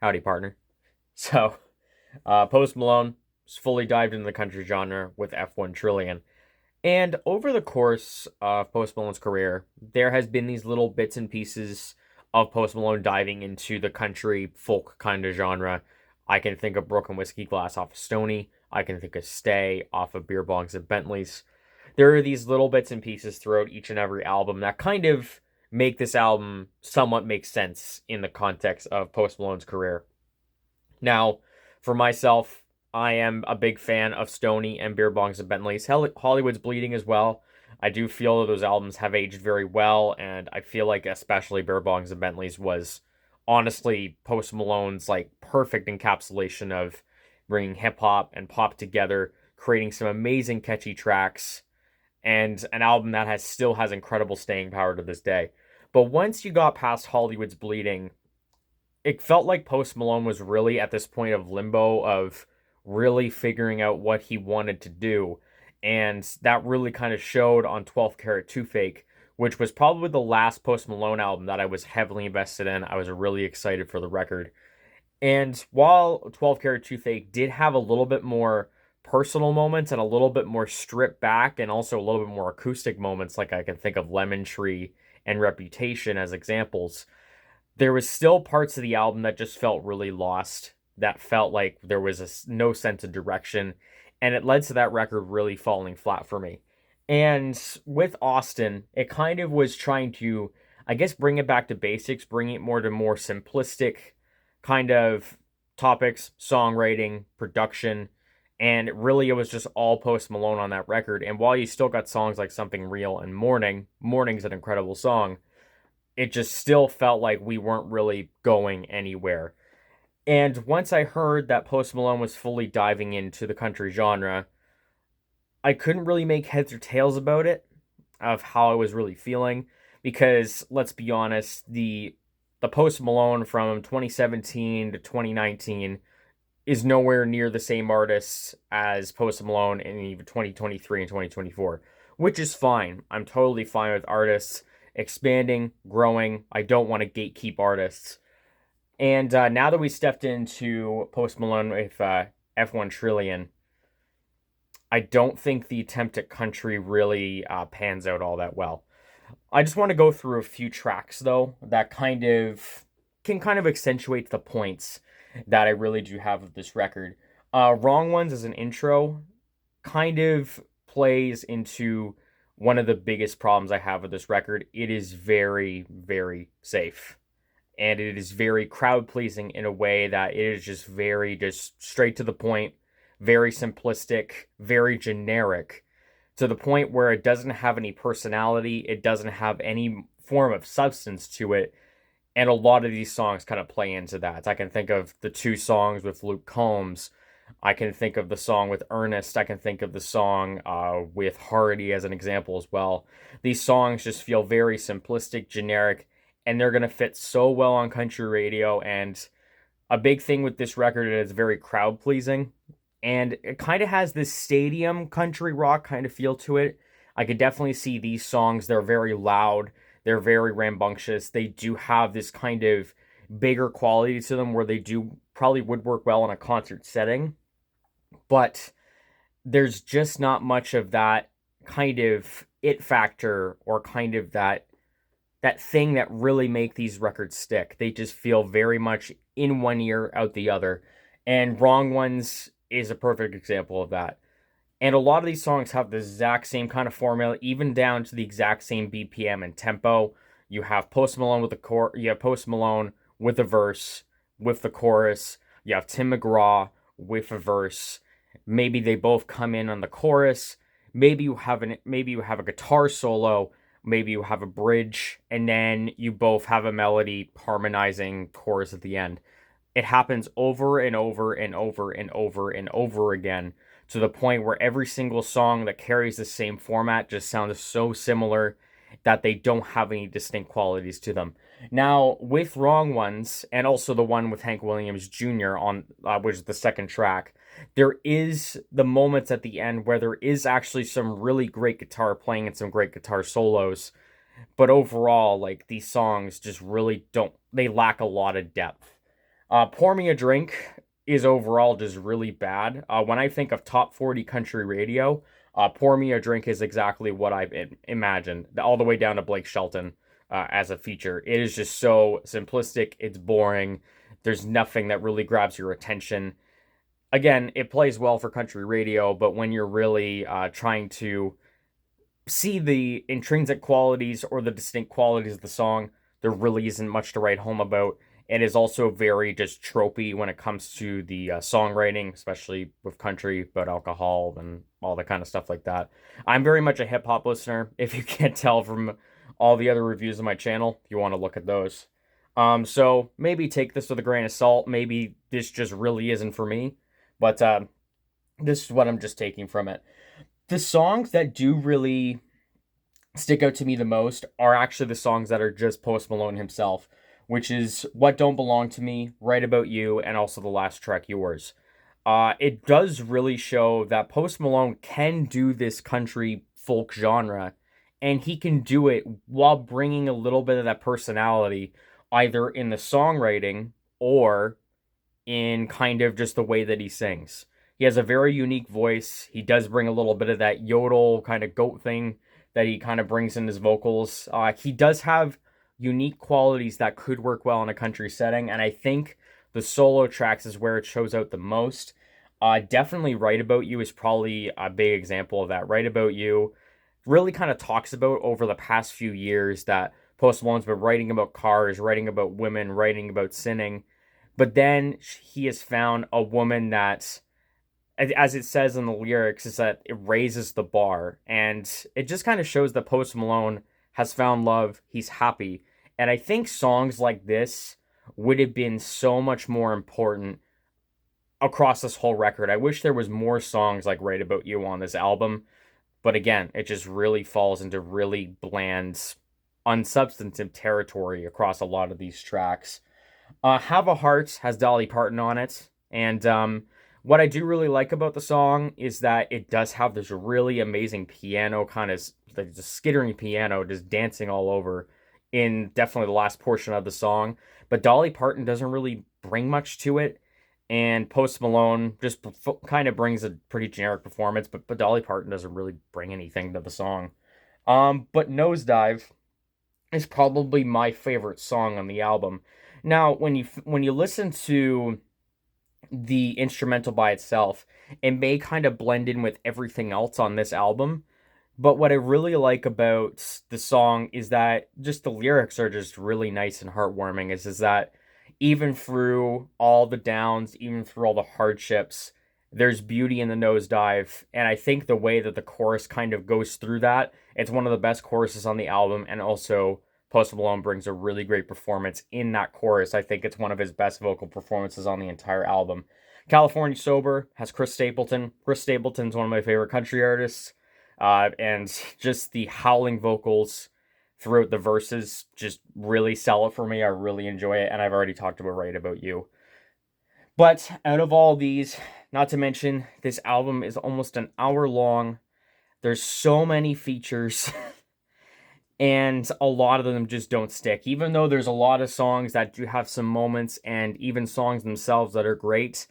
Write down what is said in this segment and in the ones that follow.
Howdy, partner. So, Post Malone is fully dived into the country genre with F1 Trillion. And over the course of Post Malone's career, there has been these little bits and pieces of Post Malone diving into the country folk kind of genre. I can think of Broken Whiskey Glass off of Stoney. I can think of Stay off of Beer Bongs and Bentleys. There are these little bits and pieces throughout each and every album that kind of make this album somewhat make sense in the context of Post Malone's career. Now, for myself, I am a big fan of Stoney and Beer Bongs and Bentleys. Hollywood's Bleeding as well. I do feel that those albums have aged very well, and I feel like especially Beer Bongs and Bentleys was honestly Post Malone's like perfect encapsulation of bringing hip hop and pop together, creating some amazing catchy tracks, and an album that still has incredible staying power to this day. But once you got past Hollywood's Bleeding, it felt like Post Malone was really at this point of limbo of really figuring out what he wanted to do. And that really kind of showed on 12 Karat 2 Fake, which was probably the last Post Malone album that I was heavily invested in. I was really excited for the record. And while 12 Karat 2 Fake did have a little bit more personal moments and a little bit more stripped back and also a little bit more acoustic moments, like I can think of Lemon Tree and Reputation as examples, there was still parts of the album that just felt really lost, that felt like there was no sense of direction, and it led to that record really falling flat for me. And with Austin, it kind of was trying to, I guess, bring it back to basics, bring it more to more simplistic kind of topics, songwriting, production, and really it was just all Post Malone on that record. And while you still got songs like Something Real and Morning's an incredible song, it just still felt like we weren't really going anywhere. And once I heard that Post Malone was fully diving into the country genre, I couldn't really make heads or tails about it of how I was really feeling because let's be honest, the Post Malone from 2017 to 2019 is nowhere near the same artist as Post Malone in even 2023 and 2024, which is fine. I'm totally fine with artists expanding, growing. I don't want to gatekeep artists. And now that we stepped into Post Malone with F1 Trillion, I don't think the attempt at country really pans out all that well. I just want to go through a few tracks though that can kind of accentuate the points that I really do have with this record. Wrong Ones as an intro kind of plays into one of the biggest problems I have with this record. It is very, very safe. And it is very crowd pleasing in a way that it is just straight to the point, very simplistic, very generic, to the point where it doesn't have any personality, it doesn't have any form of substance to it. And a lot of these songs kind of play into that. I can think of the two songs with Luke Combs. I can think of the song with Ernest. I can think of the song with Hardy as an example as well. These songs just feel very simplistic, generic, and they're going to fit so well on country radio. And a big thing with this record is it's very crowd pleasing. And it kind of has this stadium country rock kind of feel to it. I could definitely see these songs. They're very loud. They're very rambunctious. They do have this kind of bigger quality to them where they do probably would work well in a concert setting. But there's just not much of that kind of it factor or kind of that thing that really make these records stick. They just feel very much in one ear, out the other. And Wrong Ones is a perfect example of that. And a lot of these songs have the exact same kind of formula, even down to the exact same BPM and tempo. You have Post Malone with you have Post Malone with a verse, with the chorus. You have Tim McGraw with a verse. Maybe they both come in on the chorus. Maybe you have a guitar solo. Maybe you have a bridge, and then you both have a melody harmonizing chorus at the end. It happens over and over and over and over and over again, to the point where every single song that carries the same format just sounds so similar that they don't have any distinct qualities to them. Now, with Wrong Ones, and also the one with Hank Williams Jr. on, which is the second track, there is the moments at the end where there is actually some really great guitar playing and some great guitar solos. But overall, like, these songs just really don't, they lack a lot of depth. Pour Me a Drink is overall just really bad. When I think of top 40 country radio, Pour Me a Drink is exactly what I've imagined, all the way down to Blake Shelton as a feature. It is just so simplistic, it's boring, there's nothing that really grabs your attention. Again, it plays well for country radio, but when you're really trying to see the intrinsic qualities or the distinct qualities of the song, there really isn't much to write home about. It is also very just tropey when it comes to the songwriting, especially with country about alcohol and all that kind of stuff like that. I'm very much a hip hop listener. If you can't tell from all the other reviews of my channel, if you want to look at those. So maybe take this with a grain of salt. Maybe this just really isn't for me, but this is what I'm just taking from it. The songs that do really stick out to me the most are actually the songs that are just Post Malone himself, which is What Don't Belong to Me, Right About You, and also the last track, Yours. It does really show that Post Malone can do this country folk genre, and he can do it while bringing a little bit of that personality, either in the songwriting or in kind of just the way that he sings. He has a very unique voice. He does bring a little bit of that yodel kind of goat thing that he kind of brings in his vocals. He does have unique qualities that could work well in a country setting, and I think the solo tracks is where it shows out the most. Definitely Right About You is probably a big example of that. Right About You really kind of talks about over the past few years that Post Malone's been writing about cars, writing about women, writing about sinning, but then he has found a woman that, as it says in the lyrics, is that it raises the bar. And it just kind of shows that Post Malone has found love. He's happy. And I think songs like this would have been so much more important across this whole record. I wish there was more songs like Right About You on this album. But again, it just really falls into really bland, unsubstantive territory across a lot of these tracks. Have a Heart has Dolly Parton on it. And what I do really like about the song is that it does have this really amazing piano kind of, like the skittering piano just dancing all over in definitely the last portion of the song. But Dolly Parton doesn't really bring much to it. And Post Malone just kind of brings a pretty generic performance, but Dolly Parton doesn't really bring anything to the song. But Nosedive is probably my favorite song on the album. Now, when you listen to the instrumental by itself, it may kind of blend in with everything else on this album. But what I really like about the song is that just the lyrics are just really nice and heartwarming. Is that even through all the downs, even through all the hardships, there's beauty in the nosedive. And I think the way that the chorus kind of goes through that, it's one of the best choruses on the album. And also, Post Malone brings a really great performance in that chorus. I think it's one of his best vocal performances on the entire album. California Sober has Chris Stapleton. Chris Stapleton's one of my favorite country artists. And just the howling vocals throughout the verses just really sell it for me. I really enjoy it, and I've already talked about Right About You. But out of all these, not to mention, this album is almost an hour long. There's so many features, and a lot of them just don't stick. Even though there's a lot of songs that do have some moments, and even songs themselves that are great,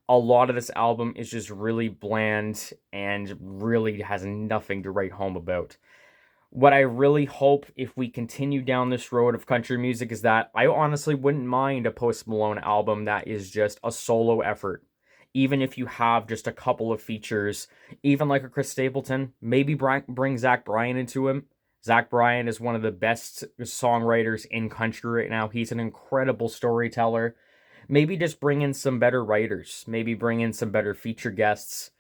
a lot of this album is just really bland and really has nothing to write home about. What I really hope if we continue down this road of country music is that I honestly wouldn't mind a Post Malone album that is just a solo effort. Even if you have just a couple of features, even like a Chris Stapleton, maybe bring Zach Bryan into him. Zach Bryan is one of the best songwriters in country right now. He's an incredible storyteller. Maybe just bring in some better writers. Maybe bring in some better feature guests.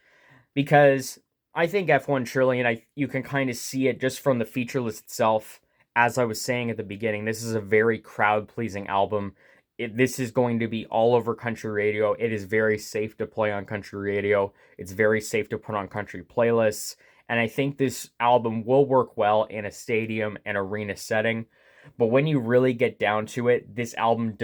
Because I think F1 Trillion, you can kind of see it just from the feature list itself. As I was saying at the beginning, this is a very crowd-pleasing album. This is going to be all over country radio. It is very safe to play on country radio. It's very safe to put on country playlists. And I think this album will work well in a stadium and arena setting. But when you really get down to it, this album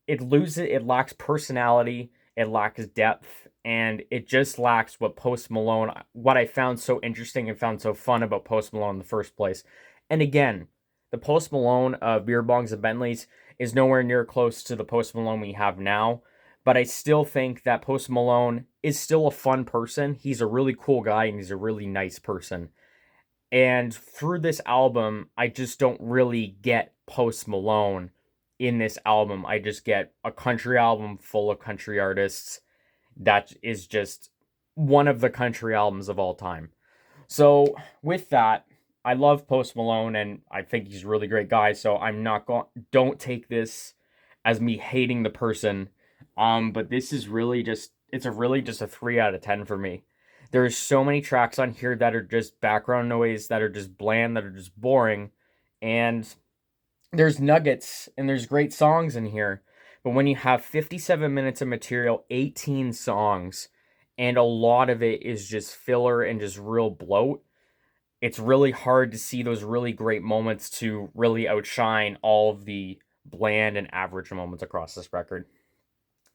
it lacks personality, it lacks depth, and it just lacks what I found so interesting and found so fun about Post Malone in the first place. And again, the Post Malone of Beer Bongs and Bentleys, is nowhere near close to the Post Malone we have now. But I still think that Post Malone is still a fun person. He's a really cool guy and he's a really nice person. And through this album, I just don't really get Post Malone in this album. I just get a country album full of country artists that is just one of the country albums of all time. So, with that, I love Post Malone and I think he's a really great guy, so I'm not going don't take this as me hating the person. But this is really just it's a really just a 3 out of 10 for me. There's so many tracks on here that are just background noise, that are just bland, that are just boring, and there's nuggets and there's great songs in here. But when you have 57 minutes of material, 18 songs, and a lot of it is just filler and just real bloat, it's really hard to see those really great moments to really outshine all of the bland and average moments across this record.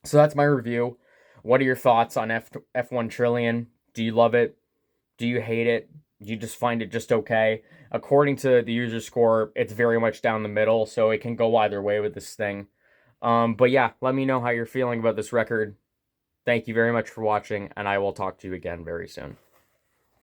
So that's my review. What are your thoughts on F1 Trillion? Do you love it? Do you hate it? Do you just find it just okay? According to the user score, it's very much down the middle, so it can go either way with this thing. But yeah, let me know how you're feeling about this record. Thank you very much for watching, and I will talk to you again very soon.